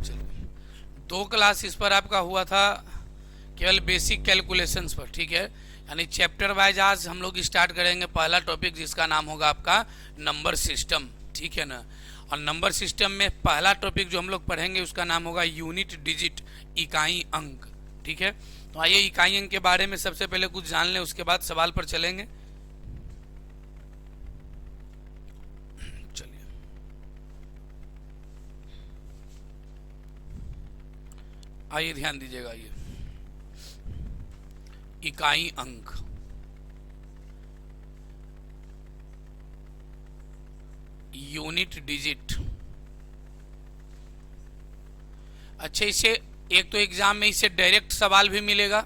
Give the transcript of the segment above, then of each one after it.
चलिए, 2 क्लास इस पर आपका हुआ था केवल बेसिक कैलकुलेशंस पर, ठीक है। यानी चैप्टर वाइज आज हम लोग स्टार्ट करेंगे पहला टॉपिक जिसका नाम होगा आपका नंबर सिस्टम, ठीक है ना। और नंबर सिस्टम में पहला टॉपिक जो हम लोग पढ़ेंगे उसका नाम होगा यूनिट डिजिट, इकाई अंक, ठीक है। तो आइए इकाई अंक के बारे में सबसे पहले कुछ जान लें, उसके बाद सवाल पर चलेंगे। चलिए, आइए ध्यान दीजिएगा, ये इकाई अंक, यूनिट डिजिट। अच्छा, इसे एक तो एग्जाम में इससे डायरेक्ट सवाल भी मिलेगा,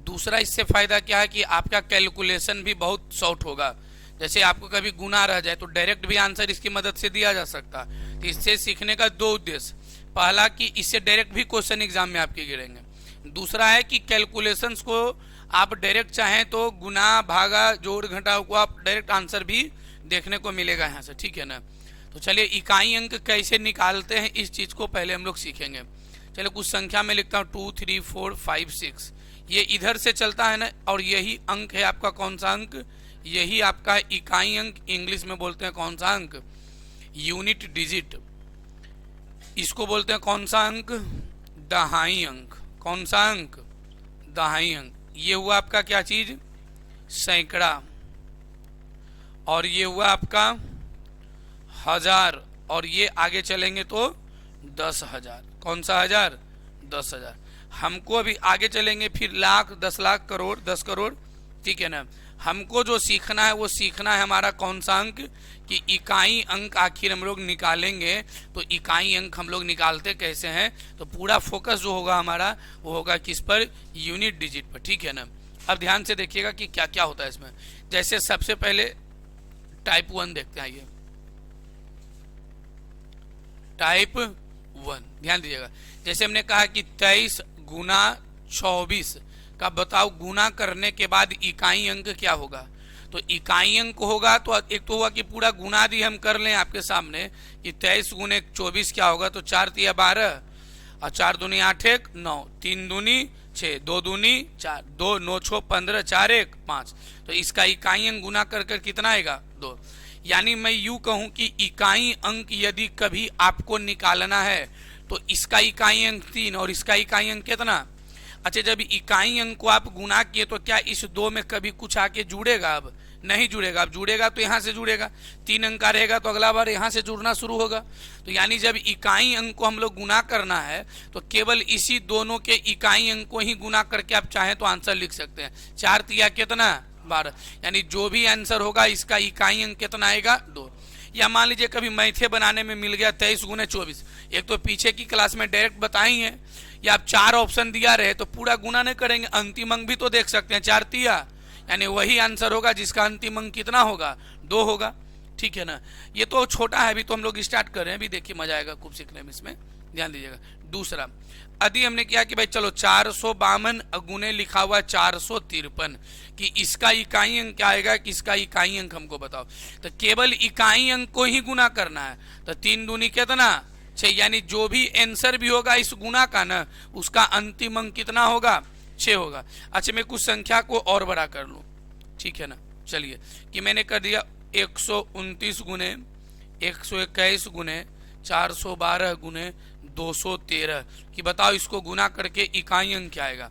दूसरा इससे फायदा क्या है कि आपका कैलकुलेशन भी बहुत शॉर्ट होगा। जैसे आपको कभी गुना रह जाए तो डायरेक्ट भी आंसर इसकी मदद से दिया जा सकता है। तो इससे सीखने का 2 उद्देश्य, पहला कि इससे डायरेक्ट भी क्वेश्चन एग्जाम में आपके गिरेंगे, दूसरा है कि कैलकुलेशंस को आप डायरेक्ट चाहें तो गुना भागा जोड़ घटा को आप डायरेक्ट आंसर भी देखने को मिलेगा यहाँ से, ठीक है ना। तो चलिए इकाई अंक कैसे निकालते हैं इस चीज को पहले हम लोग सीखेंगे। चलिए कुछ संख्या में लिखता हूँ 2, 3, 4, 5, 6, ये इधर से चलता है ना, और यही अंक है आपका कौन सा अंक, यही आपका इकाई अंक, इंग्लिश में बोलते हैं कौन सा अंक, यूनिट डिजिट। इसको बोलते हैं कौन सा अंक, दहाई अंक। कौन सा अंक, दहाई अंक। ये हुआ आपका क्या चीज, सैकड़ा, और ये हुआ आपका हजार, और ये आगे चलेंगे तो 10,000। कौन सा हजार, 10,000। हमको अभी आगे चलेंगे फिर लाख, 10 लाख, करोड़, 10 करोड़, ठीक है ना। हमको जो सीखना है वो सीखना है हमारा कौन सा अंक, कि इकाई अंक आखिर हम लोग निकालेंगे। तो इकाई अंक हम लोग निकालते कैसे हैं, तो पूरा फोकस जो होगा हमारा वो होगा किस पर, यूनिट डिजिट पर, ठीक है ना। अब ध्यान से देखिएगा कि क्या क्या होता है इसमें। जैसे सबसे पहले टाइप 1 देखते हैं, ये टाइप 1, ध्यान दीजिएगा। जैसे हमने कहा कि 23 गुना 24 का बताओ गुना करने के बाद इकाई अंक क्या होगा। तो इकाई अंक होगा तो एक तो हुआ कि पूरा गुना दी हम कर लें आपके सामने कि 23 गुने 24 क्या होगा, तो 4 तिया 12, और 4 दूनी 8 1 9, 3 दूनी 6, 2 दूनी 4, 2 9 6 15, 4 1 5। तो इसका इकाई अंक गुना कर कर कितना आएगा, 2। यानी मैं यूं कहूं कि इकाई अंक यदि कभी आपको निकालना है तो इसका इकाई अंक 3 और इसका इकाई अंक कितना। अच्छा, जब इकाई अंक को आप गुना किए तो क्या इस 2 में कभी कुछ आके जुड़ेगा, अब नहीं जुड़ेगा। अब जुड़ेगा तो यहाँ से जुड़ेगा, 3 अंक का रहेगा तो अगला बार यहाँ से जुड़ना शुरू होगा। तो यानी जब इकाई अंक को हम लोग गुना करना है तो केवल इसी दोनों के इकाई अंक को ही गुना करके आप चाहें तो आंसर लिख सकते हैं। 4 तिया कितना, 12। यानी जो भी आंसर होगा इसका इकाई अंक कितना आएगा, 2। या मान लीजिए कभी मैथे बनाने में मिल गया 23 गुने 24, एक तो पीछे की क्लास में डायरेक्ट बताई है, या आप 4 ऑप्शन दिया रहे तो पूरा गुना नहीं करेंगे, अंतिम अंक भी तो देख सकते हैं, 4 तिया, यानी वही आंसर होगा जिसका अंतिम अंक कितना होगा, 2 होगा, ठीक है ना। ये तो छोटा है, अभी तो हम लोग स्टार्ट कर रहे हैं, अभी देखिए मजा आएगा खूब सीखने में, इसमें ध्यान दीजिएगा। दूसरा, यदि हमने किया कि भाई चलो 452 गुने लिखा हुआ 453, कि इसका इकाई अंक क्या आएगा, कि इसका इकाई अंक हमको बताओ। तो केवल इकाई अंक को ही गुना करना है, तो 3 दूनी कितना, 6, यानी जो भी आंसर भी होगा इस गुना का ना, उसका अंतिम अंक कितना होगा, 6 होगा। अच्छा, मैं कुछ संख्या को और बड़ा कर लूं, ठीक है ना। चलिए कि मैंने कर दिया 129 गुने 121 गुने 412 गुने 213, कि बताओ इसको गुना करके इकाई अंक क्या आएगा।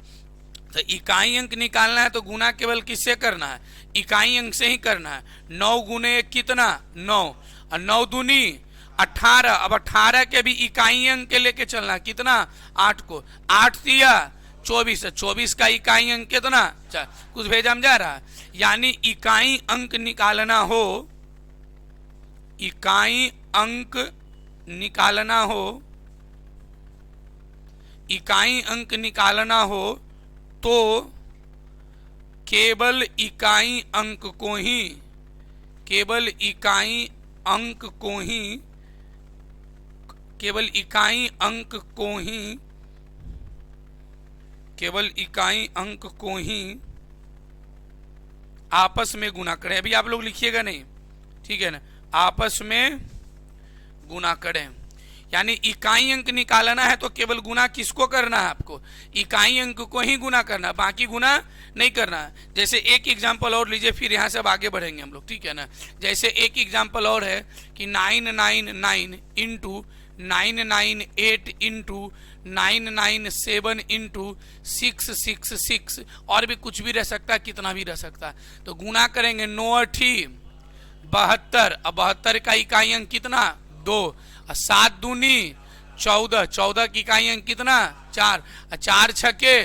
तो इकाई अंक निकालना है तो गुना केवल किससे करना है, इकाई अंक से ही करना है। 9 गुने 1 कितना, 9, और 9 दूनी 18। अब 18 के भी इकाई अंक के लेके चलना, कितना, 8 को, 8 तिया 24, 24 का इकाई अंक कितना, 4। कुछ भेजा जा रहा है, यानी इकाई अंक निकालना हो, इकाई अंक निकालना हो, इकाई अंक निकालना हो तो केवल इकाई अंक को ही, केवल इकाई अंक को ही, केवल इकाई अंक को ही, केवल इकाई अंक को ही आपस में गुना करें। अभी आप लोग लिखिएगा नहीं, ठीक है ना, आपस में गुना करें। यानी इकाई अंक निकालना है तो केवल गुना किसको करना है? आपको इकाई अंक को ही गुना करना है, बाकी गुना नहीं करना है। जैसे एक एग्जांपल और लीजिए, फिर यहाँ से अब आगे बढ़ेंगे हम लोग, ठीक है ना। जैसे एक एग्जांपल और है कि 999 इंटू 998 इंटू 997 इंटू 666, और भी कुछ भी रह सकता है, कितना भी रह सकता है। तो गुना करेंगे 9 अठी 72, अब 72 का इकाई अंक कितना? 2, 7 दूनी 14, 14 की इकाई अंक कितना? 4, 4 छके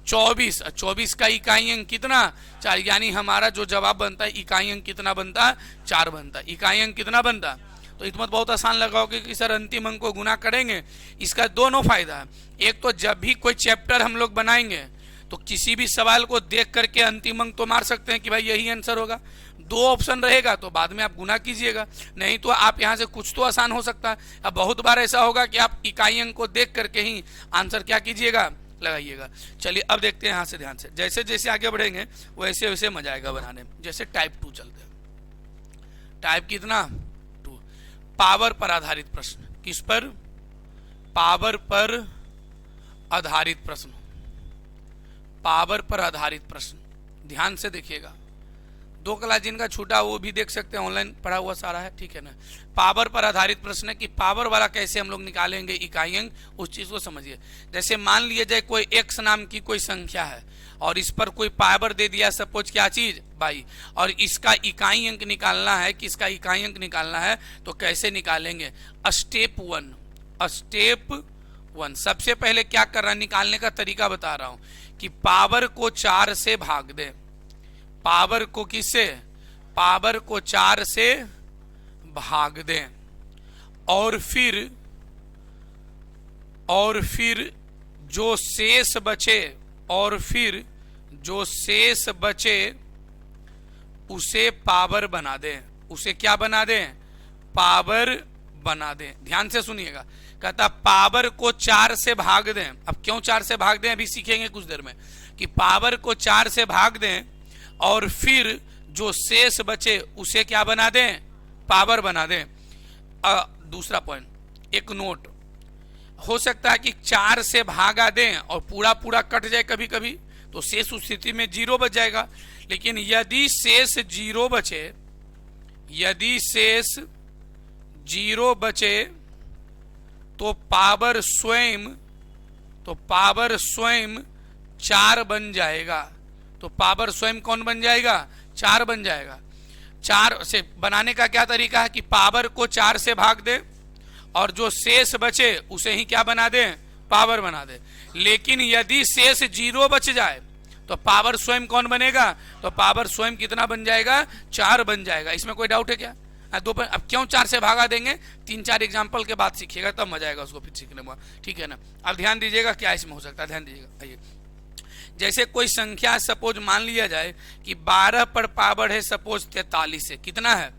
24, 24 का इकाई अंक कितना? 4। यानी हमारा जो जवाब बनता है इकाई अंक कितना बनता? 4 बनता। इकाई अंक कितना बनता? तो इतना बहुत आसान लगाओगे कि सर अंतिम अंक को गुना करेंगे। इसका दोनों फायदा है। एक तो जब भी कोई चैप्टर हम लोग बनाएंगे तो किसी भी सवाल को देख करके अंतिम अंक तो मार सकते हैं कि भाई यही आंसर होगा। 2 ऑप्शन रहेगा तो बाद में आप गुना कीजिएगा, नहीं तो आप यहाँ से कुछ तो आसान हो सकता है। अब बहुत बार ऐसा होगा कि आप इकाई अंक को देख करके ही आंसर क्या कीजिएगा? लगाइएगा। चलिए अब देखते हैं यहाँ से ध्यान से, जैसे जैसे आगे बढ़ेंगे वैसे वैसे मजा आएगा बनाने में। जैसे टाइप 2 चलते हैं। टाइप कितना? 2। पावर पर आधारित प्रश्न। किस पर? पावर पर आधारित प्रश्न। पावर पर आधारित प्रश्न ध्यान से देखिएगा। 2 क्लास जिनका छूटा वो भी देख सकते हैं, ऑनलाइन पढ़ा हुआ सारा है, ठीक है ना। पावर पर आधारित प्रश्न है कि पावर वाला कैसे हम लोग निकालेंगे इकाई अंक, उस चीज को समझिए। जैसे मान लिया जाए कोई x नाम की कोई संख्या है और इस पर कोई पावर दे दिया, सपोज क्या चीज? 22, और इसका इकाई अंक निकालना है कि इसका इकाई अंक निकालना है, तो कैसे निकालेंगे? स्टेप 1। स्टेप 1 सबसे पहले क्या करना, निकालने का तरीका बता रहा हूं कि पावर को 4 से भाग दे। पावर को किससे? पावर को 4 से भाग दें, और फिर जो शेष बचे, और फिर जो शेष बचे उसे पावर बना दें। उसे क्या बना दें? पावर बना दें। ध्यान से सुनिएगा, कहता पावर को 4 से भाग दें। अब क्यों 4 से भाग दें अभी सीखेंगे कुछ देर में, कि पावर को 4 से भाग दें और फिर जो शेष बचे उसे क्या बना दें? पावर बना दें। दूसरा पॉइंट, एक नोट, हो सकता है कि 4 से भागा दें और पूरा पूरा कट जाए कभी कभी, तो शेष उस स्थिति में 0 बच जाएगा। लेकिन यदि शेष 0 बचे, यदि शेष 0 बचे तो पावर स्वयं 4 बन जाएगा। तो पावर स्वयं कौन बन जाएगा? 4 बन जाएगा। 4 से बनाने का क्या तरीका है कि पावर को 4 से भाग दे और जो शेष बचे उसे ही क्या बना दे? पावर बना दे। लेकिन यदि शेष 0 बच जाए तो पावर स्वयं कौन बनेगा? तो पावर स्वयं कितना बन जाएगा? 4 बन जाएगा। इसमें कोई डाउट है क्या? अब क्यों 4 से भागा देंगे, 3-4 एग्जाम्पल के बाद सीखिएगा, तब मजा आएगा उसको फिर सीखने में, ठीक है ना। अब ध्यान दीजिएगा क्या इसमें हो सकता है, ध्यान दीजिएगा। आइए, जैसे कोई संख्या सपोज मान लिया जाए कि 12 पर पावर है सपोज 43 है, कितना है?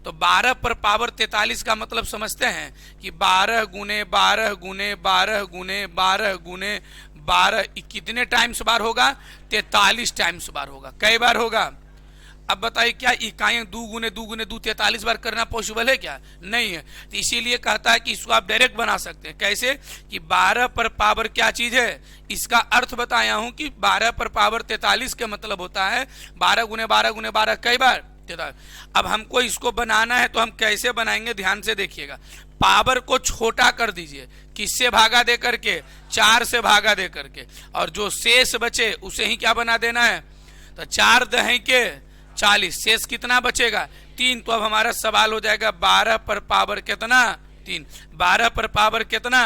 तो 12 पर पावर 43 का मतलब समझते हैं कि 12 गुने 12 गुने 12 गुने 12 गुने 12 कितने टाइम्स बार होगा? 43 टाइम्स बार होगा। कई बार होगा? अब बताइए, क्या इकाइयां 2 गुने 2 गुने 2 43 बार करना पॉसिबल है क्या? नहीं है। तो इसीलिए कहता है कि इसको आप डायरेक्ट बना सकते हैं। कैसे? कि 12 पर पावर क्या चीज है, इसका अर्थ बताया हूं कि 12 पर पावर 43 का मतलब होता है 12 गुने 12 गुने 12 कई बार 43। अब हमको इसको बनाना है तो हम कैसे बनाएंगे, ध्यान से देखिएगा। पावर को छोटा कर दीजिए, किससे भागा दे करके? 4 से भागा दे करके, और जो शेष बचे उसे ही क्या बना देना है? तो 4 दहें के 40, शेष कितना बचेगा? 3। तो अब हमारा सवाल हो जाएगा 12 पर पावर कितना? 3। 12 पर पावर कितना?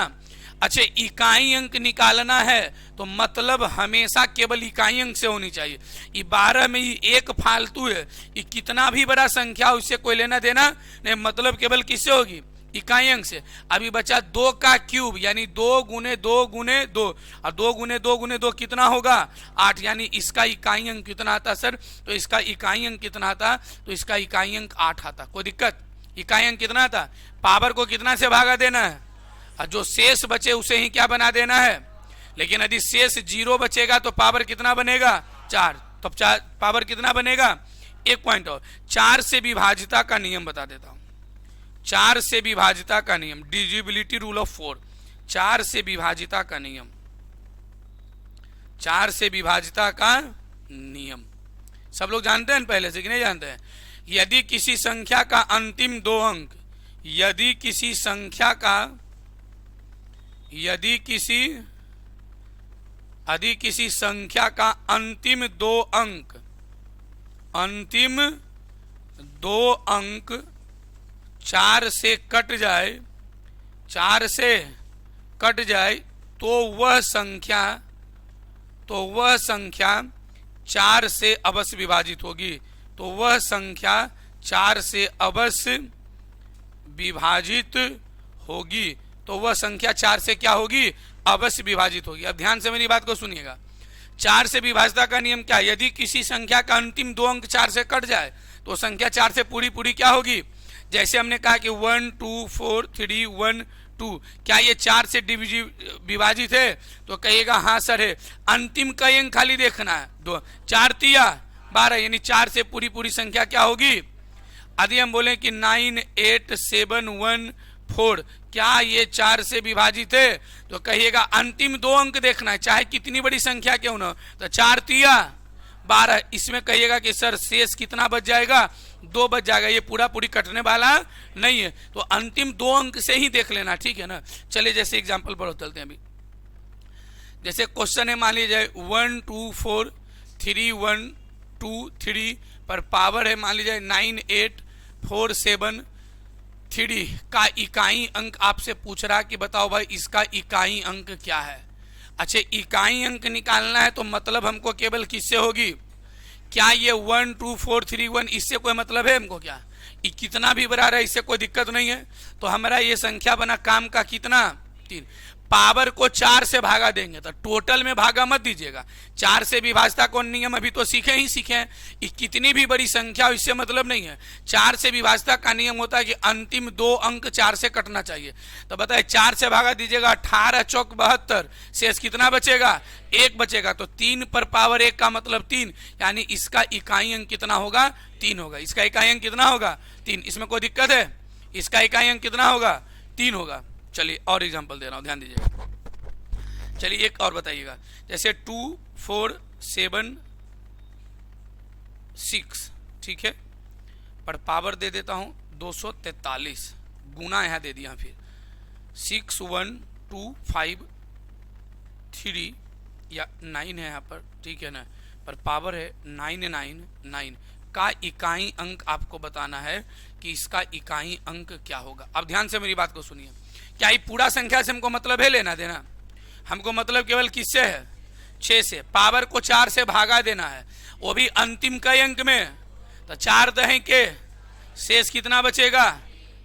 अच्छा, इकाई अंक निकालना है तो मतलब हमेशा केवल इकाई अंक से होनी चाहिए। ये 12 में ही एक फालतू है, ये कितना भी बड़ा संख्या उससे कोई लेना देना नहीं, मतलब केवल किससे होगी? इकाई अंक से। अभी बचा 2 का क्यूब, यानी 2 गुने 2 गुने 2, और 2 गुने 2 गुने 2 कितना होगा? 8। यानी इसका इकाई अंक कितना आता सर? तो इसका इकाई अंक कितना आता? तो इसका इकाई अंक 8 आता। कोई दिक्कत? इकाई अंक कितना आता? पावर को कितना से भागा देना है, और जो शेष बचे उसे ही क्या बना देना है। लेकिन यदि शेष 0 बचेगा तो पावर कितना बनेगा? 4। तो पावर कितना बनेगा? एक पॉइंट और, 4 से विभाजिता का नियम बता देता हूं। 4 से विभाजिता का नियम, डिविजिबिलिटी रूल ऑफ 4, 4 से विभाजिता का नियम, 4 से विभाजिता का नियम सब लोग जानते हैं पहले से कि नहीं जानते हैं? यदि किसी संख्या का अंतिम 2 अंक, यदि किसी संख्या का, यदि किसी संख्या का अंतिम 2 अंक, अंतिम 2 अंक 4 से कट जाए, 4 से कट जाए, तो वह संख्या 4 से अवश्य विभाजित होगी, तो वह संख्या 4 से अवश्य विभाजित होगी, तो वह संख्या 4 से क्या होगी? अवश्य विभाजित होगी। अब ध्यान से मेरी बात को सुनिएगा। 4 से विभाजिता का नियम क्या है? यदि किसी संख्या का अंतिम 2 अंक 4 से कट जाए तो संख्या 4 से पूरी क्या होगी? जैसे हमने कहा कि 1 2 4 3 1 2, क्या ये 4 से विभाजित है? तो कहिएगा हाँ सर है। अंतिम का अंक खाली देखना है, 2 4 तिया 12, यानी 4 से पूरी संख्या क्या होगी? यदि हम बोले कि 9 8 7 1 4, क्या ये 4 से विभाजित है? तो कहिएगा अंतिम 2 अंक देखना है, चाहे कितनी बड़ी संख्या क्यों ना, तो 4 तिया 12। इसमें कहिएगा कि सर शेष कितना बच जाएगा? 2 बच जाएगा, ये पूरी कटने वाला नहीं है, तो अंतिम 2 अंक से ही देख लेना, ठीक है ना। चलिए जैसे एग्जांपल पर चलते हैं। अभी जैसे क्वेश्चन है, मान लीजिए 1 2 4 3 1 2 3 पर पावर है मान लीजिए 9 8 4 7 3 का इकाई अंक आपसे पूछ रहा कि बताओ भाई इसका इकाई अंक क्या है। अच्छा, इकाई अंक निकालना है तो मतलब हमको केवल किससे होगी? क्या ये 1 2 4 3 1 इससे कोई मतलब है हमको? क्या ये कितना भी बड़ा रहा है इससे कोई दिक्कत नहीं है। तो हमारा ये संख्या बना काम का कितना? 3। पावर को 4 से भागा देंगे तो टोटल में भागा मत दीजिएगा। 4 से विभाजिता को नियम अभी तो सीखे हैं। कितनी भी बड़ी संख्या हो इससे मतलब नहीं है। 4 से विभाजिता का नियम होता है कि अंतिम 2 अंक 4 से कटना चाहिए। तो बताए 4 से भागा दीजिएगा, 18 चौक 72, शेष कितना बचेगा? 1 बचेगा। तो 3 पर पावर 1 का मतलब 3, यानी इसका इकाई अंक कितना होगा? 3 होगा। इसका इकाई अंक कितना होगा? 3। इसमें कोई दिक्कत है? इसका इकाई अंक कितना होगा? 3 होगा। चलिए और एग्जांपल दे रहा हूं, ध्यान दीजिएगा। चलिए एक और बताइएगा, जैसे 2 4 7 6, ठीक है, पर पावर दे देता हूं 243, गुना यहां दे दिया, फिर 6 1 2 5 3 या 9 है यहां पर, ठीक है ना, पर पावर है 9 9 9 का इकाई अंक आपको बताना है कि इसका इकाई अंक क्या होगा। अब ध्यान से मेरी बात को सुनिए। क्या ये पूरा संख्या से हमको मतलब है लेना देना? हमको मतलब केवल किससे है? 6 से। पावर को 4 से भागा देना है, वो भी अंतिम कई अंक में। तो 4 दहें के शेष कितना बचेगा?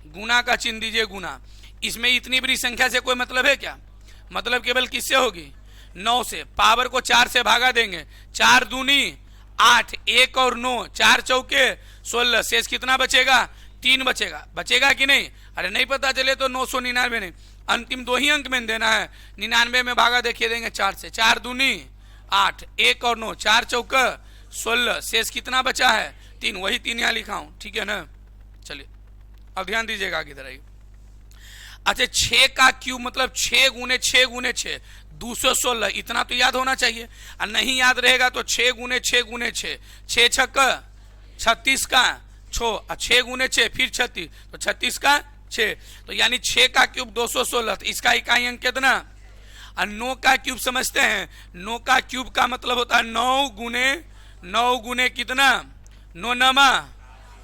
गुना का चिन्ह दीजिए, गुना। इसमें इतनी बड़ी संख्या से कोई मतलब है क्या? मतलब केवल किससे होगी? 9 से। पावर को 4 से भागा देंगे, 4 दूनी 8, 1 और 9, 4 चौके 16, शेष कितना बचेगा? 3 बचेगा। बचेगा कि नहीं? अरे नहीं पता चले तो 999 नहीं, अंतिम 2 ही अंक में देना है। 99 में भागा देखिए देंगे 4 से, 4 दूनी 8, 1 और 9, 4 चौका 16, शेष कितना बचा है? 3। वही 3 यहाँ लिखा हूं, ठीक है ना। चलिए अब ध्यान दीजिएगा आगे इधर आइए। अच्छा, 6 का क्यूब मतलब 6 गुने 6 गुने 6 216, इतना तो याद होना चाहिए। और नहीं याद रहेगा तो 6 गुने 6 गुने 6, 6 छक्का 36 का 6, 6 गुने 6 फिर 36, तो 36 का 6, तो यानी 6 का क्यूब 216। तो इसका इकाई अंक कितना? और 9 का क्यूब समझते हैं। 9 का क्यूब का मतलब होता है 9 गुने कितना? 9 नमा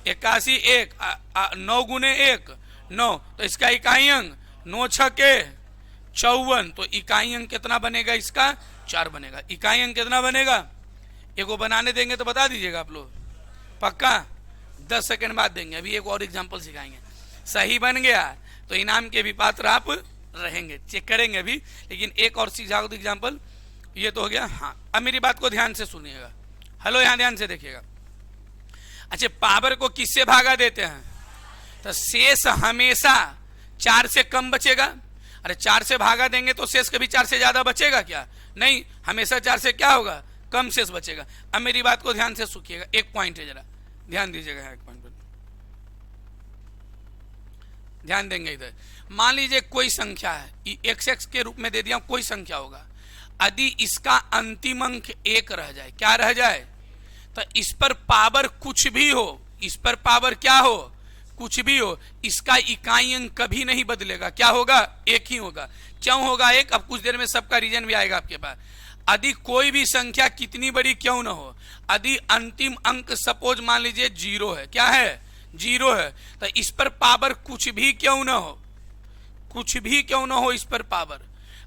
81, 1 9 गुने 1 9, तो इसका इकाई अंक 9 छके 54, तो इकाई अंक कितना बनेगा? इसका 4 बनेगा। इकाई अंक कितना बनेगा? एगो बनाने देंगे तो बता दीजिएगा आप लोग, पक्का 10 सेकंड बाद देंगे। अभी एक और एग्जांपल सिखाएंगे। सही बन गया तो इनाम के भी पात्र आप रहेंगे, चेक करेंगे अभी। लेकिन एक और सीखा दो एग्जांपल, ये तो हो गया। हाँ, अब मेरी बात को ध्यान से सुनिएगा। हेलो, यहाँ ध्यान से देखिएगा। अच्छा, पावर को किससे भागा देते हैं? तो शेष हमेशा 4 से कम बचेगा। अरे 4 से भागा देंगे तो शेष कभी 4 से ज्यादा बचेगा क्या? नहीं, हमेशा 4 से क्या होगा? कम शेष बचेगा। अब मेरी बात को ध्यान से सुनिएगा, एक पॉइंट है, जरा ध्यान दीजिएगा एक पॉइंट पर। ध्यान देंगे इधर। मान लीजिए कोई संख्या है, एक्स एक्स के रूप में दे दिया, कोई संख्या होगा, यदि इसका अंतिम अंक 1 रह जाए, क्या रह जाए, तो इस पर पावर कुछ भी हो, इस पर पावर क्या हो, कुछ भी हो, इसका इकाई अंक कभी नहीं बदलेगा। क्या होगा, 1 ही होगा। क्यों होगा 1? अब कुछ देर में सबका रीजन भी आएगा आपके पास। यदि कोई भी संख्या कितनी बड़ी क्यों ना हो, यदि अंतिम अंक सपोज मान लीजिए 0 है, क्या है, 0 है, तो इस पर पावर कुछ भी क्यों ना हो, कुछ भी क्यों ना हो इस पर पावर।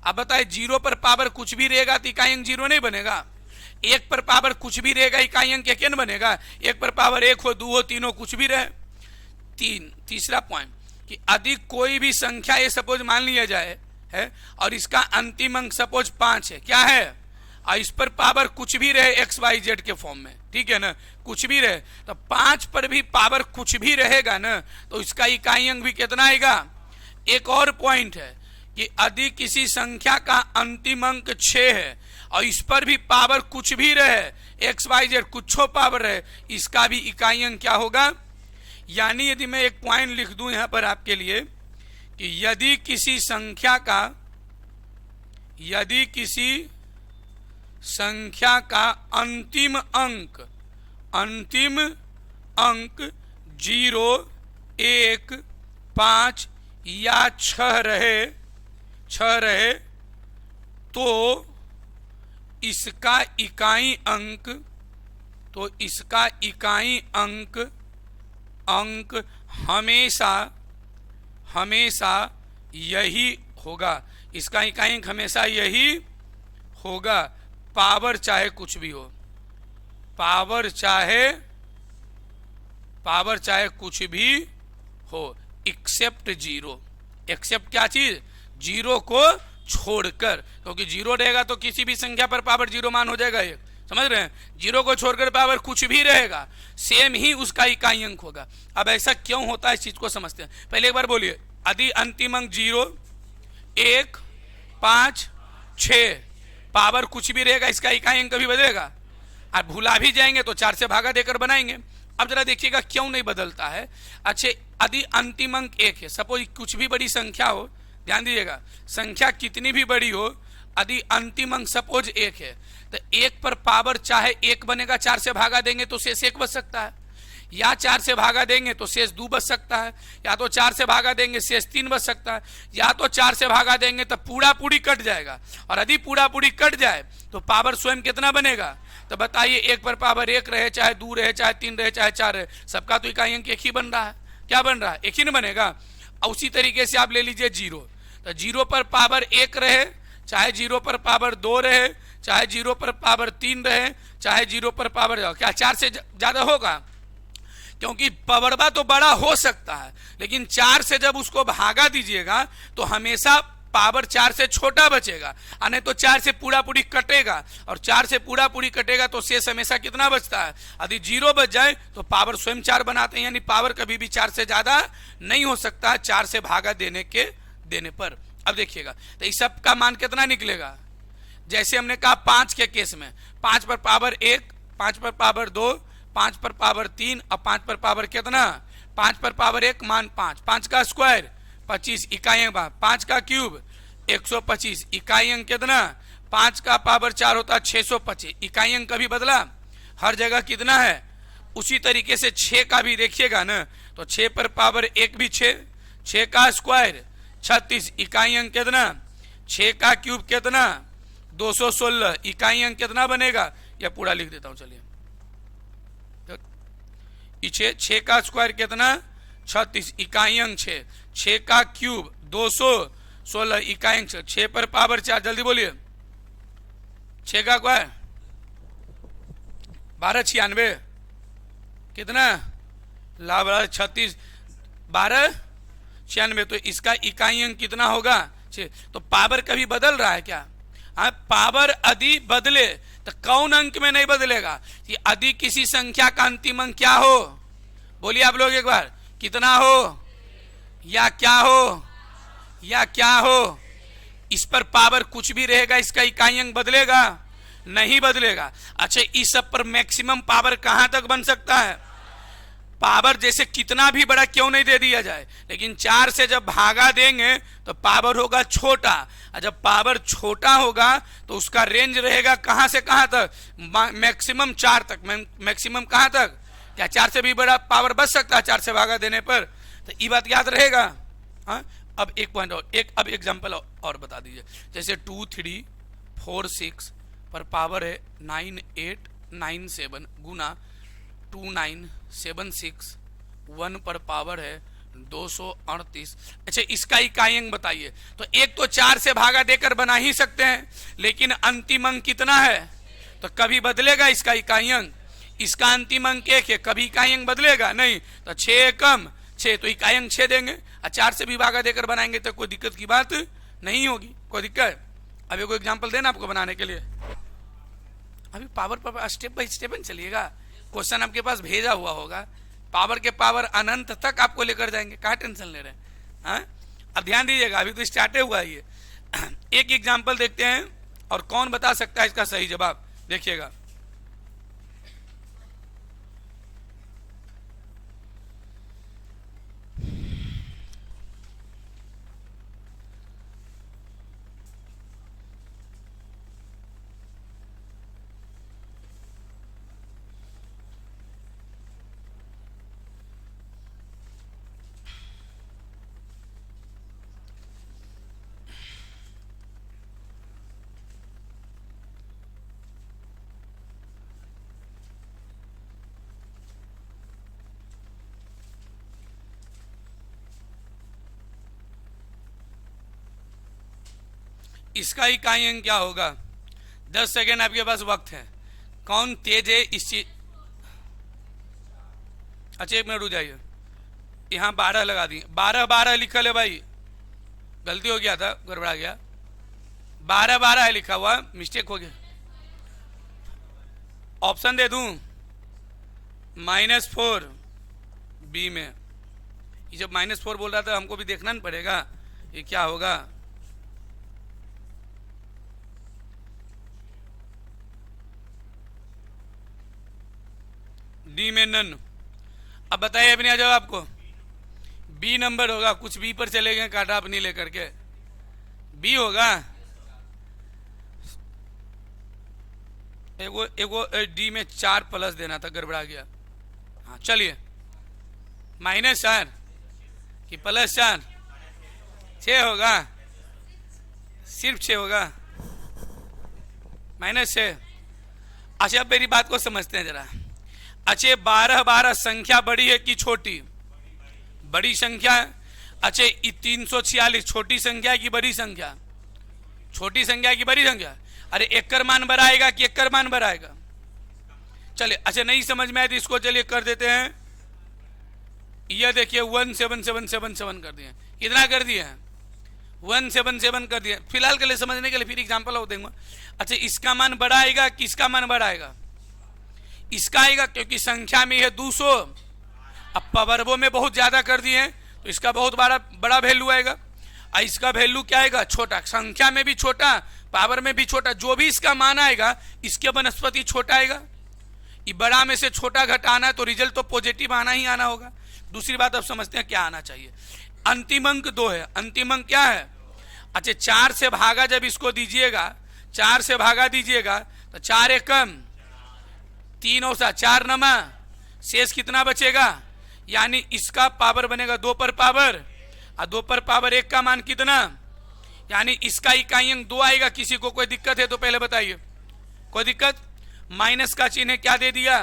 अब बताए 0 पर पावर कुछ भी रहेगा तो इकाई अंक 0 नहीं बनेगा। 1 पर पावर कुछ भी रहेगा, इकाई अंक क्या नहीं बनेगा। 1 पर पावर 1 हो, 2 हो, 3 हो, कुछ भी रहे। तीसरा पॉइंट कि यदि कोई भी संख्या ये सपोज मान लिया जाए है और इसका अंतिम अंक सपोज 5 है, क्या है, और इस पर पावर कुछ भी रहे एक्स वाई जेड के फॉर्म में, ठीक है ना, कुछ भी रहे, तो 5 पर भी पावर कुछ भी रहेगा ना, तो इसका इकाई अंक भी कितना आएगा। एक और पॉइंट है कि यदि किसी संख्या का अंतिम अंक 6 है और इस पर भी पावर कुछ भी रहे, एक्स वाई जेड कुछ पावर रहे, इसका भी इकाई अंक क्या होगा। यानी यदि मैं एक पॉइंट लिख दूं यहां पर आपके लिए कि यदि किसी संख्या का अंतिम अंक 0, 1, 5 या 6 रहे तो इसका इकाई अंक हमेशा यही होगा। इसका इकाई अंक हमेशा यही होगा, पावर चाहे कुछ भी हो, पावर चाहे कुछ भी हो, एक्सेप्ट 0। एक्सेप्ट क्या चीज, 0 को छोड़कर, क्योंकि 0 रहेगा तो किसी भी संख्या पर पावर 0 मान हो जाएगा। एक समझ रहे हैं, 0 को छोड़कर पावर कुछ भी रहेगा, सेम ही उसका इकाई अंक होगा। अब ऐसा क्यों होता है इस चीज को समझते हैं। पहले एक बार बोलिए, यदि अंतिम अंक 0, 1, 5, 6 पावर कुछ भी रहेगा, इसका इकाई अंक कभी बदलेगा। आप भुला भी जाएंगे तो 4 से भागा देकर बनाएंगे। अब जरा देखिएगा क्यों नहीं बदलता है। अच्छे, यदि अंतिम अंक 1 है, सपोज कुछ भी बड़ी संख्या हो, ध्यान दीजिएगा, संख्या कितनी भी बड़ी हो, यदि अंतिम अंक सपोज 1 है तो 1 पर पावर चाहे 1 बनेगा, 4 से भागा देंगे तो शेष 1 बच सकता है, या 4 से भागा देंगे तो शेष 2 बच सकता है, या तो 4 से भागा देंगे शेष 3 बच सकता है, या तो 4 से भागा देंगे तो पूरा पूरी कट जाएगा। और यदि पूरा पूरी कट जाए तो पावर स्वयं कितना बनेगा। तो बताइए, 1 पर पावर 1 रहे, चाहे 2 रहे, चाहे 3 रहे, चाहे 4 रहे, सबका तो इकाई अंक 1 ही बन रहा है। क्या बन रहा है, 1 ही नहीं बनेगा। उसी तरीके से आप ले लीजिए 0, तो 0 पर पावर 1 रहे, चाहे 0 पर पावर 2 रहे, चाहे 0 पर पावर 3 रहे, चाहे 0 पर पावर क्या 4 से ज्यादा होगा, क्योंकि पावरबा तो बड़ा हो सकता है, लेकिन 4 से जब उसको भागा दीजिएगा तो हमेशा पावर 4 से छोटा बचेगा, नहीं तो 4 से पूरा पूरी कटेगा, और 4 से पूरा पूरी कटेगा तो शेष हमेशा कितना बचता है। यदि 0 बच जाए तो पावर स्वयं 4 बनाते हैं, यानी पावर कभी भी 4 से ज्यादा नहीं हो सकता 4 से भागा देने पर। अब देखिएगा, तो इस सब का मान कितना निकलेगा। जैसे हमने कहा 5 के केस में, 5 पर पावर 1, 5 पर पावर 2, 5 पर पावर 3 और 5 पर पावर कितना, 5 पर पावर 1 मान 5, 5 का स्क्वायर 25, इकाई अंक 5 का क्यूब 125, इकाई अंक कितना, 5 का पावर 4 होता है 625, इकाई अंक कभी बदला, हर जगह कितना है। उसी तरीके से 6 का भी देखिएगा ना, तो 6 पर पावर 1 भी 6 का स्क्वायर 36, इकाई अंक कितना, 6 का क्यूब कितना 216, इकाई अंक कितना बनेगा, या पूरा लिख देता हूं चलिए। 6 का स्क्वायर कितना 36, इकाई अंक 6 का क्यूब 216, इकाई अंक 6 पर पावर 4, जल्दी बोलिए, 6 का स्क्वायर 1296 कितना, 36 1296, तो इसका इकाई अंक कितना होगा 6। तो पावर कभी बदल रहा है क्या। हाँ, पावर यदि बदले तो कौन अंक में नहीं बदलेगा, कि यदि किसी संख्या का अंतिम अंक क्या हो, बोलिए आप लोग एक बार, कितना हो या क्या हो, या क्या हो, इस पर पावर कुछ भी रहेगा, इसका इकाई अंक बदलेगा नहीं बदलेगा। अच्छा, इस सब पर मैक्सिमम पावर कहां तक बन सकता है, पावर जैसे कितना भी बड़ा क्यों नहीं दे दिया जाए, लेकिन 4 से जब भागा देंगे तो पावर होगा छोटा, और जब पावर छोटा होगा तो उसका रेंज रहेगा कहां से कहां तक, मैक्सिमम 4 तक। मैक्सिमम कहां तक, क्या 4 से भी बड़ा पावर बच सकता है 4 से भागा देने पर? तो ये बात याद रहेगा। हाँ, अब एक पॉइंट और, अब एग्जांपल और बता दीजिए। जैसे 2 3 4 6 पर पावर है 9 8 9 7 गुना 2 9 7 6 1 पर पावर है 238। अच्छा, इसका इकाई अंक बताइए। तो एक तो 4 से भागा देकर बना ही सकते हैं, लेकिन अंतिम अंक कितना है? तो कभी बदलेगा इसका इकाई अंक? इसका अंतिम अंक 1 है, कभी इकाई अंक बदलेगा नहीं। तो 6 कम 6, तो इकाई अंक 6 देंगे, और 4 से भी भागा देकर बनाएंगे तो कोई दिक्कत की बात नहीं होगी। कोई दिक्कत? अभी कोई एग्जाम्पल देना आपको बनाने के लिए? अभी पावर पर स्टेप बाय स्टेप चलिएगा। क्वेश्चन आपके पास भेजा हुआ होगा, पावर के पावर अनंत तक आपको लेकर जाएंगे, क्या टेंशन ले रहे हैं? हाँ, अब ध्यान दीजिएगा, अभी तो स्टार्ट हुआ है ये। एक एग्जाम्पल देखते हैं और कौन बता सकता है इसका सही जवाब, देखिएगा। इसका इकाई अंक क्या होगा? 10 सेकेंड आपके पास वक्त है। कौन तेज है इस चीज? अच्छा, 1 मिनट रुक जाइए, यहाँ 12 लगा दिए। 12 12 लिखा है भाई, गलती हो गया था, गड़बड़ा गया। 12 12 है लिखा हुआ, मिस्टेक हो गया। ऑप्शन दे दूं? -4 बी में। ये जब -4 बोल रहा था, हमको भी देखना नहीं पड़ेगा ये क्या होगा। डी में नन। अब बताइए अपने आ जाओ, आपको बी नंबर होगा। कुछ बी पर चले गए काटा अपनी लेकर के, बी होगा। एगो एगो डी में 4 प्लस देना था, गड़बड़ा गया। हाँ चलिए, -4 कि +4? 6 होगा, सिर्फ 6 होगा, -6। अच्छा, अब मेरी बात को समझते हैं जरा। अच्छे 12 12 संख्या बड़ी है कि छोटी? बड़ी संख्या है। अच्छे 346 छोटी संख्या है कि बड़ी संख्या? छोटी संख्या है कि बड़ी संख्या? अरे एक कर मान बड़ा आएगा कि एक कर मान बड़ा आएगा? चलिए, अच्छा नहीं समझ में आए तो इसको चलिए कर देते हैं। यह देखिए 17777 कर दिए। कितना कर दिए? 177 कर दिए। फिलहाल के लिए समझने के लिए फिर एग्जाम्पल और देंगे। अच्छा, इसका मान बड़ा आएगा कि इसका मान बड़ा आएगा? इसका आएगा, क्योंकि संख्या में है 200। अब पावरों में बहुत ज्यादा कर दिए तो इसका बहुत बड़ा वैल्यू आएगा, और इसका वैल्यू क्या आएगा? छोटा। संख्या में भी छोटा, पावर में भी छोटा। जो भी इसका मान आएगा, इसके वनस्पति छोटा आएगा। ये बड़ा में से छोटा घटाना है तो रिजल्ट तो पॉजिटिव आना ही आना होगा। दूसरी बात अब समझते हैं क्या आना चाहिए। अंतिम अंक 2 है। अंतिम अंक क्या है? अच्छा, 4 से भागा जब इसको दीजिएगा, 4 से भागा दीजिएगा तो 4 एकम 3 और 4 नमा, शेष कितना बचेगा? यानी इसका पावर बनेगा 2 पर पावर, और 2 पर पावर 1 का मान कितना? यानी इसका इकाई अंक 2 आएगा। किसी को कोई दिक्कत है तो पहले बताइए। कोई दिक्कत? माइनस का चिन्ह क्या दे दिया?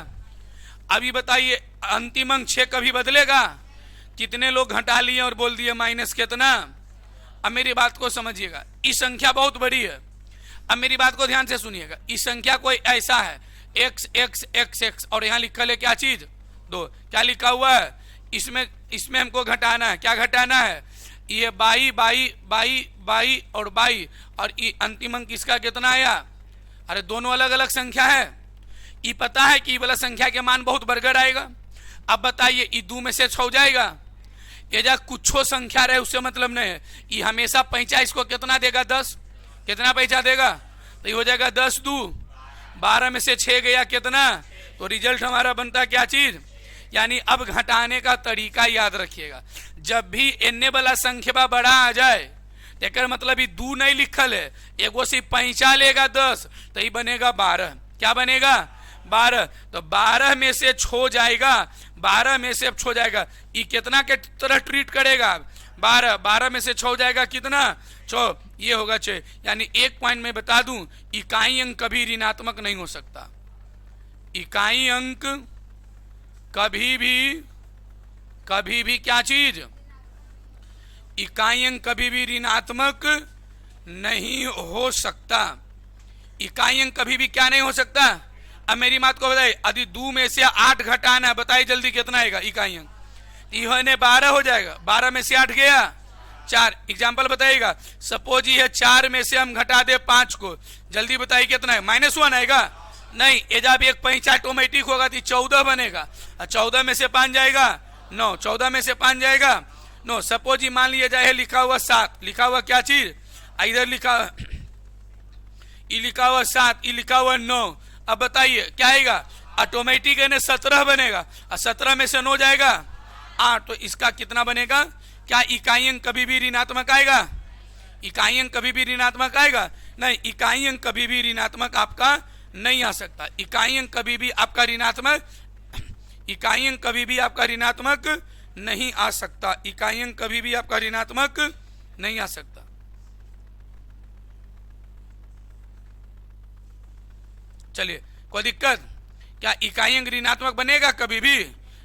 अभी बताइए, अंतिम अंक 6 कभी बदलेगा? कितने लोग घटा लिए और बोल दिए माइनस कितना? अब मेरी बात को समझिएगा, इस संख्या बहुत बड़ी है। अब मेरी बात को ध्यान से सुनिएगा। इस संख्या कोई ऐसा है x x x x, और यहाँ लिखा है क्या चीज? 2। क्या लिखा हुआ है? इसमें हमको घटाना है। क्या घटाना है? ये 22 और 22, और ये अंतिम अंक इसका कितना आया? अरे दोनों अलग अलग संख्या है। ये पता है कि ये वाला संख्या के मान बहुत बरगड़ आएगा। अब बताइए, ये 2 में से 6 जाएगा? ये जा कुछो संख्या रहे उससे मतलब नहीं है। ये हमेशा पैंचा इसको कितना देगा? 10। कितना पैसा देगा? तो ये हो जाएगा 10 2 12 में से 6 गया कितना? तो रिजल्ट हमारा बनता क्या चीज? यानी अब घटाने का तरीका याद रखिएगा। जब भी एने वाला संख्या बड़ा आ जाए तेकर मतलब ही दू नहीं लिखल है, एगो से पैंचा लेगा 10 तो ही बनेगा 12। क्या बनेगा? 12। तो 12 में से छो जाएगा, 12 में से अब छो जाएगा, ये कितना के तरह ट्रीट करेगा? 12। 12 में से छो जाएगा कितना? 6। ये होगा 6। यानी एक पॉइंट में बता दूं, इकाई अंक कभी ऋणात्मक नहीं हो सकता। इकाई अंक कभी भी क्या चीज? इकाई अंक कभी भी ऋणात्मक नहीं हो सकता। इकाई अंक कभी भी क्या नहीं हो सकता? अब मेरी बात को बताइए, यदि 2 में से 8 घटाना है, बताइए जल्दी कितना आएगा इकाई अंक? इन्हें 12 हो जाएगा, 12 में से 8 गया 4। एग्जाम्पल बताइएगा, सपोज ये 4 में से हम घटा दे 5 को, जल्दी बताइए कितना है? -1 आएगा? नहीं, ये जब एक पैंचा ऑटोमेटिक होगा तो 14 बनेगा, और 14 में से 5 जाएगा 9, 14 में से 5 जाएगा 9। सपोज ही मान लिया जाए लिखा हुआ 7, लिखा हुआ क्या चीज? इधर लिखा हुआ 7, लिखा हुआ 9। अब बताइए क्या आएगा? ऑटोमेटिक है ना 17 बनेगा, और 17 में से 9 जाएगा 8, तो इसका कितना बनेगा? क्या इकाई अंक कभी भी ऋणात्मक आएगा? इकाई अंक कभी भी ऋणात्मक आएगा? नहीं, इकाई अंक कभी भी ऋणात्मक आपका नहीं आ सकता। इकाई अंक कभी भी आपका ऋणात्मक, इकाई अंक कभी भी आपका ऋणात्मक नहीं आ सकता। इकाई अंक कभी भी आपका ऋणात्मक नहीं आ सकता। चलिए, कोई दिक्कत? क्या इकाई अंक ऋणात्मक बनेगा? कभी भी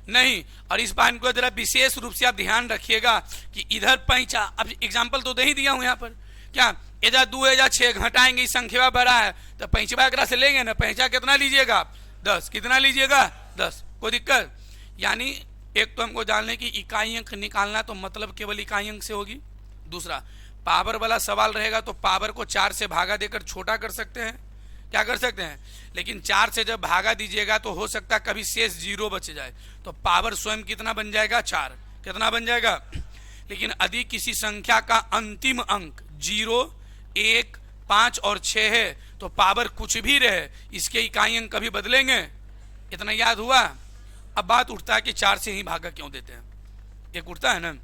नहीं। और इस बात को जरा विशेष रूप से आप ध्यान रखिएगा कि इधर पैंचा, अब एग्जाम्पल तो दे ही दिया हूं यहाँ पर, क्या एजा 2 एजा 6 घटाएंगे, इस संख्या बड़ा है तो पैंचवा एकरा से लेंगे ना, पैंचा कितना लीजिएगा आप? 10। कितना लीजिएगा? 10। कोई दिक्कत? यानी एक तो हमको जानने की इकाई अंक निकालना तो मतलब केवल इकाई अंक से होगी। दूसरा, पावर वाला सवाल रहेगा तो पावर को 4 से भागा देकर छोटा कर सकते हैं, क्या कर सकते हैं? लेकिन 4 से जब भागा दीजिएगा तो हो सकता है कभी शेष 0 बच जाए, तो पावर स्वयं कितना बन जाएगा? 4। कितना बन जाएगा? लेकिन यदि किसी संख्या का अंतिम अंक 0, 1, 5 और 6 है तो पावर कुछ भी रहे, इसके इकाई अंक कभी बदलेंगे? इतना याद हुआ? अब बात उठता है कि 4 से ही भागा क्यों देते हैं? एक उठता है ना,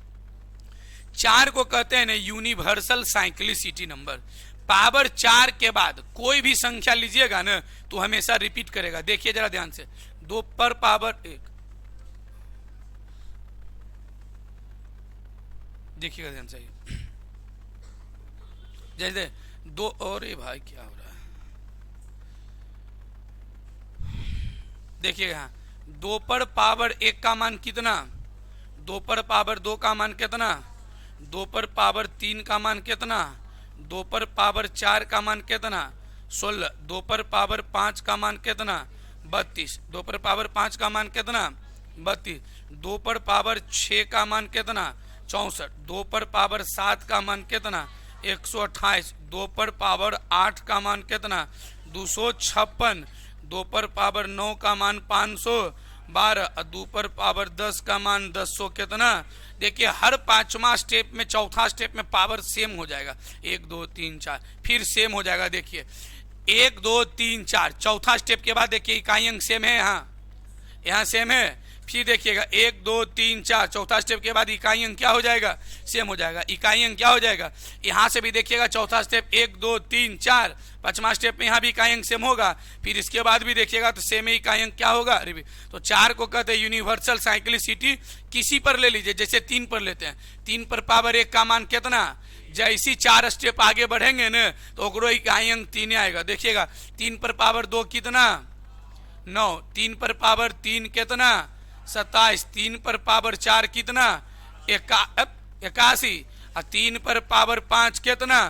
4 को कहते हैं ना यूनिवर्सल साइक्लिसिटी नंबर। पावर 4 के बाद कोई भी संख्या लीजिएगा ना तो हमेशा रिपीट करेगा। देखिए जरा ध्यान से, 2 पर पावर 1, देखिएगा ध्यान से, जैसे 2 और ये भाई क्या हो रहा है, देखिएगा 2 पर पावर 1 का मान कितना? 2 पर पावर 2 का मान कितना? 2 पर पावर 3 का मान कितना? 2 पर पावर 4 का मान कितना? 16। 2 पर पावर 5 का मान कितना? 32। 2 पर पावर 5 का मान कितना? 32। 2 पर पावर 6 का मान कितना? 64। 2 पर पावर 7 का मान कितना? 128। 2 पर पावर 8 का मान कितना? 256। 2 पर पावर 9 का मान 512। 2 पर पावर 10 का मान 1000 कितना? देखिए हर 5वां स्टेप में, चौथा स्टेप में पावर सेम हो जाएगा, 1 2 3 4, फिर सेम हो जाएगा। देखिए 1 2 3 4, चौथा स्टेप के बाद देखिए इकाई अंक सेम है, यहाँ सेम है। फिर देखिएगा 1 2 3 4, चौथा स्टेप के बाद इकाई अंक क्या हो जाएगा? सेम हो जाएगा। इकाई अंक क्या हो जाएगा? यहाँ से भी देखिएगा चौथा स्टेप 1 2 3 4, 5वां स्टेप में यहाँ भी इकाई अंक सेम होगा, फिर इसके बाद भी देखिएगा तो सेम ही इकाई अंक क्या होगा? तो 4 को कहते हैं यूनिवर्सल साइक्लिसिटी। किसी पर ले लीजिए, जैसे 3 पर लेते हैं, 3 पर पावर 1 का मान कितना? जैसी 4 स्टेप आगे बढ़ेंगे न तो ओकरो इकाई अंक 3 आएगा। देखिएगा 3 पर पावर 2 कितना? 9। 3 पर पावर 3 कितना? 27। 3 पर पावर 4 कितना? 81। और 3 पर पावर 5 कितना?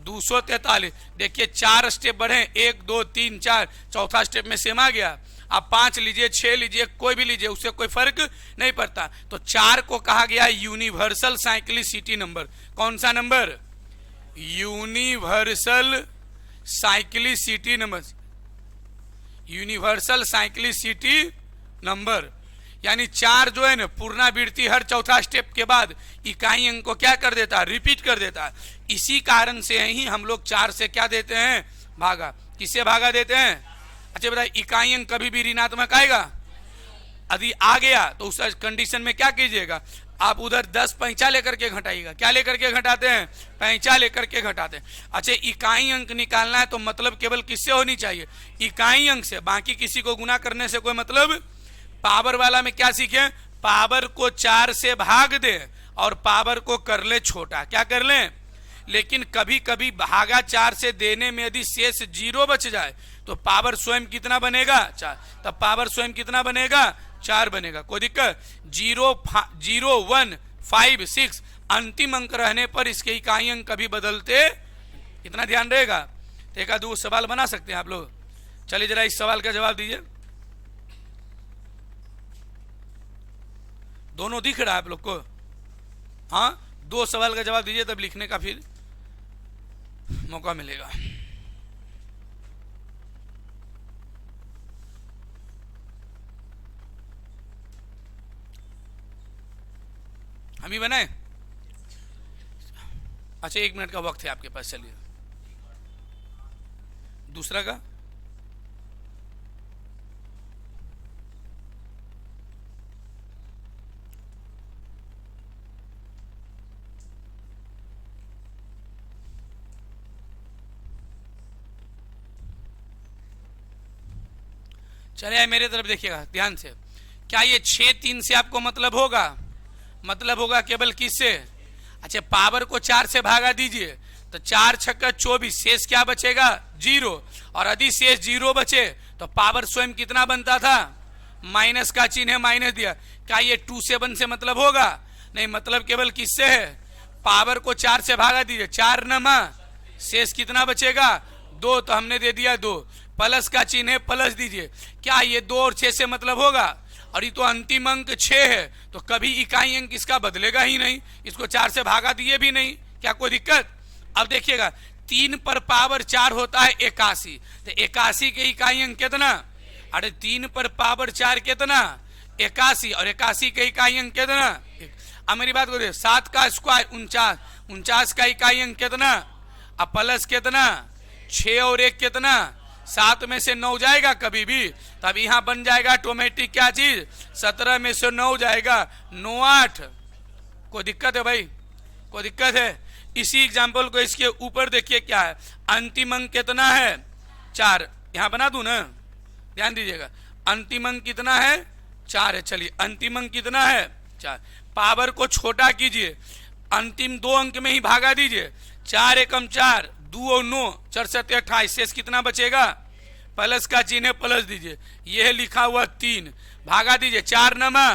243। देखिए 4 स्टेप बढ़े, 1 2 3 4, चौथा स्टेप में सेम आ गया। आप 5 लीजिए, 6 लीजिए, कोई भी लीजिए, उससे कोई फर्क नहीं पड़ता। तो 4 को कहा गया यूनिवर्सल साइक्लिसिटी नंबर। कौन सा number? Universal cyclicity number. Universal cyclicity number यानी 4 जो है ना पुनरावृत्ति हर चौथा स्टेप के बाद इकाई अंक को क्या कर देता है? रिपीट कर देता है। इसी कारण से ही हम लोग 4 से क्या देते हैं? भागा। किससे भागा देते हैं? अच्छा बताइए, इकाई अंक कभी भी ऋणात्मक आएगा? यदि आ गया तो उस कंडीशन में क्या कीजिएगा, आप उधर 10 पैंचा लेकर के घटाइएगा। क्या लेकर के घटाते हैं, पैंचा लेकर के घटाते हैं। अच्छा, इकाई अंक निकालना है तो मतलब केवल किससे होनी चाहिए, इकाई अंक से, बाकी किसी को गुना करने से कोई मतलब। पावर वाला में क्या सीखे, पावर को 4 से भाग दे और पावर को कर ले छोटा, क्या कर ले। लेकिन कभी कभी भागा 4 से देने में यदि शेष 0 बच जाए तो पावर स्वयं कितना बनेगा, 4। तब पावर स्वयं कितना बनेगा, 4 बनेगा। कोई दिक्कत, 0, 0, 1, 5, 6 अंतिम अंक रहने पर इसके इकाई अंक कभी बदलते, इतना ध्यान रहेगा। तो एक आध सवाल बना सकते हैं आप लोग। चलिए जरा इस सवाल का जवाब दीजिए। दोनों दिख रहा है आप लोग को, हाँ, 2 सवाल का जवाब दीजिए तब लिखने का फिर मौका मिलेगा। हम ही बनाए। अच्छा, 1 मिनट का वक्त है आपके पास, चलिए दूसरा का। चलिए मेरे तरफ देखिएगा ध्यान से। क्या ये 6, 3 से आपको मतलब होगा, मतलब होगा केवल किससे। अच्छा, पावर को 4 से भागा दीजिए तो 4 छक्का 24, शेष क्या बचेगा, 0। और यदि शेष 0 बचे तो पावर स्वयं कितना बनता था, माइनस का चिन्ह है, माइनस दिया। क्या ये 2 से 1 से मतलब होगा, नहीं, मतलब केवल किससे है, पावर को 4 से भागा दीजिए, 4 नमा, शेष कितना बचेगा, 2, तो हमने दे दिया 2। प्लस का चिन्ह है, प्लस दीजिए। क्या ये 2 और 6 से मतलब होगा, और ये तो अंतिम अंक 6 है तो कभी इकाई अंक इसका बदलेगा ही नहीं, इसको 4 से भागा दिए भी नहीं, क्या कोई दिक्कत। अब देखिएगा 3 पर पावर 4 होता है 81, तो 81 के इकाई अंक कितना, अरे 3 पर पावर 4 कितना, 81, और 81 के इकाई अंक कितना। अब मेरी बात करिए, 7 का स्क्वायर 49, 49 का इकाई अंक कितना, अब प्लस कितना, 6 और 1 कितना, 7 में से 9 जाएगा कभी भी, तब यहां बन जाएगा ऑटोमेटिक क्या चीज, 17 में से 9 जाएगा, 9, 8। कोई दिक्कत है भाई, कोई दिक्कत है। इसी एग्जाम्पल को इसके ऊपर देखिए क्या है, अंतिम अंक कितना है, 4। यहां बना दूं ना, ध्यान दीजिएगा, अंतिम अंक कितना है, 4 है। चलिए अंतिम अंक कितना है, 4। पावर को छोटा कीजिए, अंतिम 2 अंक में ही भागा दीजिए, 4 एकम 4, 2 और 9, 4 7 28, शेष कितना बचेगा, प्लस का चिन्ह प्लस दीजिए, यह लिखा हुआ 3, भागा दीजिए, 4 नमा,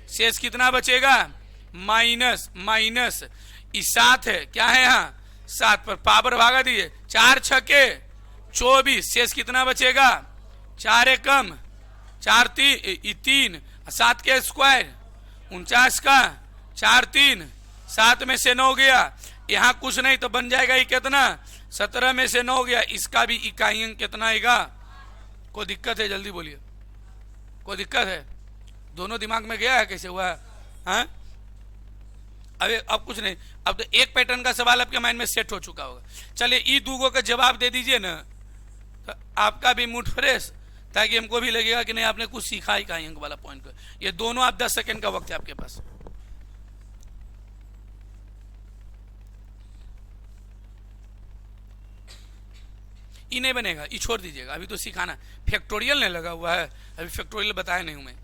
शेष कितना बचेगा, माइनस, माइनस, 7 है, क्या है यहाँ 7 पर पावर भागा दीजिए, 4 छके 24, शेष कितना बचेगा, 4 एकम 4, 3, 7 के स्क्वायर 49 का 4, 3, 7 में से 9 गया, यहाँ कुछ नहीं तो बन जाएगा ये कितना, 17 में से 9 गया, इसका भी इकाई अंक कितना आएगा। कोई दिक्कत है, जल्दी बोलिए, कोई दिक्कत है, दोनों दिमाग में गया है, कैसे हुआ है, हाँ? अबे अब कुछ नहीं, अब तो एक पैटर्न का सवाल आपके माइंड में सेट हो चुका होगा। चलिए ई दूगों का जवाब दे दीजिए ना, तो आपका भी मूड फ्रेश, ताकि हमको भी लगेगा कि नहीं आपने कुछ सीखा इकाई अंक वाला पॉइंट को। ये दोनों आप 10 सेकेंड का वक्त है आपके पास। ई नहीं बनेगा, ई छोड़ दीजिएगा, अभी तो सिखाना, फैक्टोरियल नहीं लगा हुआ है, अभी फैक्टोरियल बताया नहीं हूं मैं।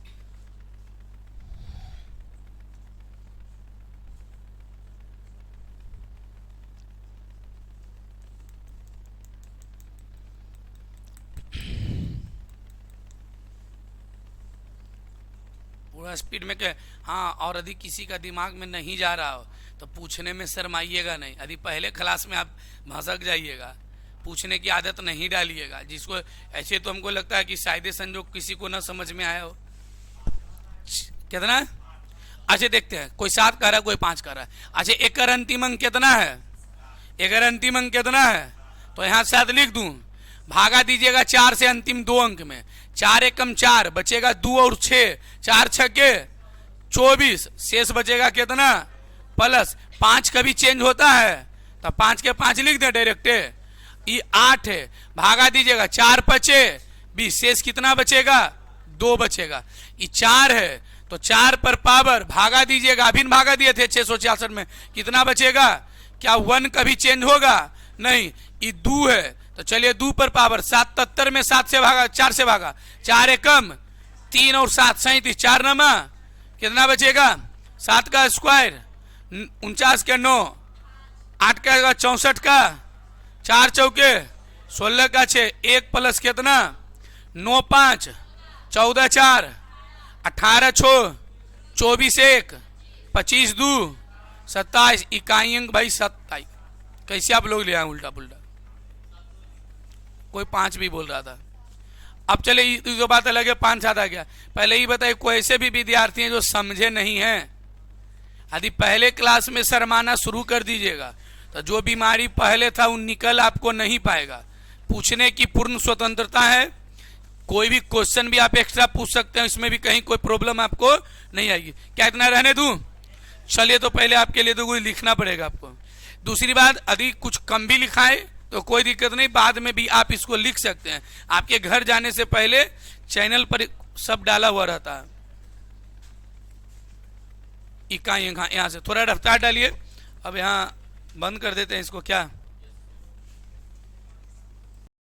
पूरा स्पीड में क्या, हाँ, और यदि किसी का दिमाग में नहीं जा रहा हो तो पूछने में शर्माइएगा नहीं, यदि पहले क्लास में आप भसक जाइएगा, पूछने की आदत नहीं डालिएगा। जिसको ऐसे तो हमको लगता है कि शायद संजोग किसी को ना समझ में आया हो। कितना, अच्छा देखते हैं, कोई 7 कह रहा है, कोई 5 कह रहा है। अच्छा एक अंतिम अंक कितना है, एक अंतिम अंक कितना है, तो यहाँ शायद लिख दूं, भागा दीजिएगा 4 से अंतिम 2 अंक में, 4 एकम 4 बचेगा 2 और 6, 4 छक्के 24, शेष बचेगा कितना, प्लस 5 कभी चेंज होता है तो 5 के 5 लिख दे डायरेक्ट, ये 8 है, भागा दीजिएगा 4 5 20, शेष कितना बचेगा 2 बचेगा। ये 4 है तो 4 पर पावर भागा दीजिएगा, अभी भागा दिए थे 666 में, कितना बचेगा? क्या 1 कभी चेंज होगा? नहीं। ये 2 है तो चलिए 2 पर पावर 77 में 7 से भागा, 4 से भागा, 4 एकम 3 और 7 37, 4 नमा कितना बचेगा? 7 का स्क्वायर 49 के 9, 8 का 64 का, 4 चौके 16 का 6, 1 प्लस कितना? 9 5 14 4 18 6 24 1 25 2 27, इकाई अंक भाई 27। कैसे आप लोग ले आए उल्टा पुल्टा? कोई 5 भी बोल रहा था। अब चले जो बात अलग है, 5 7 आ गया। पहले ही बताइए कोई ऐसे भी विद्यार्थी हैं जो समझे नहीं हैं? यदि पहले क्लास में शर्माना शुरू कर दीजिएगा तो जो बीमारी पहले था वो निकल आपको नहीं पाएगा। पूछने की पूर्ण स्वतंत्रता है, कोई भी क्वेश्चन भी आप एक्स्ट्रा पूछ सकते हैं, इसमें भी कहीं कोई प्रॉब्लम आपको नहीं आएगी। क्या इतना रहने दूं? चलिए तो पहले आपके लिए तो कुछ लिखना पड़ेगा आपको। दूसरी बात, यदि कुछ कम भी लिखा है तो कोई दिक्कत नहीं, बाद में भी आप इसको लिख सकते हैं। आपके घर जाने से पहले चैनल पर सब डाला हुआ रहता है। इकाई यहाँ से थोड़ा रफ्तार डालिए। अब यहाँ बंद कर देते हैं इसको, क्या